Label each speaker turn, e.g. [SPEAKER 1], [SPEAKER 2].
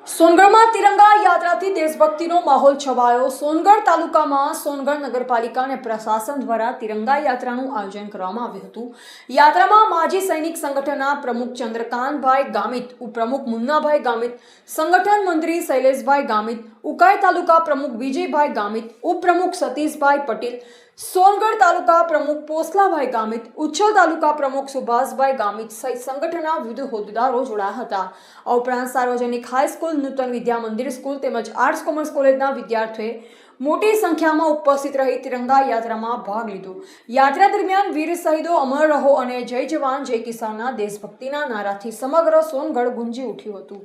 [SPEAKER 1] સોનગઢમાં તિરંગા યાત્રાથી દેશભક્તિનો માહોલ છવાયો। સોનગઢ તાલુકામાં સોનગઢ નગરપાલિકા અને પ્રશાસન દ્વારા તિરંગા યાત્રાનું આયોજન કરવામાં આવ્યું હતું। યાત્રામાં માજી સૈનિક સંગઠનના પ્રમુખ ચંદ્રકાંતભાઈ ગામિત, ઉપપ્રમુખ મુન્નાભાઈ ગામિત, સંગઠન મંત્રી શૈલેષભાઈ ગામિત, ઉકાઈ તાલુકા પ્રમુખ વિજયભાઈ ગામિત, ઉપપ્રમુખ સતીશભાઈ પટેલ, સોનગઢ તાલુકા પ્રમુખ પોસલાભાઈ ગામિત, ઉચ્છલ તાલુકા પ્રમુખ સુભાષભાઈ ગામિત સહિત સંગઠનના વિવિધ હોદ્દેદારો જોડાયા હતા। આ ઉપરાંત સાર્વજનિક હાઈસ્કૂલ, નૂતન વિદ્યા મંદિર સ્કૂલ તેમજ આર્ટ્સ કોમર્સ કોલેજના વિદ્યાર્થીઓએ મોટી સંખ્યામાં ઉપસ્થિત રહી તિરંગા યાત્રામાં ભાગ લીધો। યાત્રા દરમિયાન વીર શહીદો અમર રહો અને જય જવાન જય કિસાનના દેશભક્તિના નારાથી સમગ્ર સોનગઢ ગુંજી ઉઠ્યું હતું।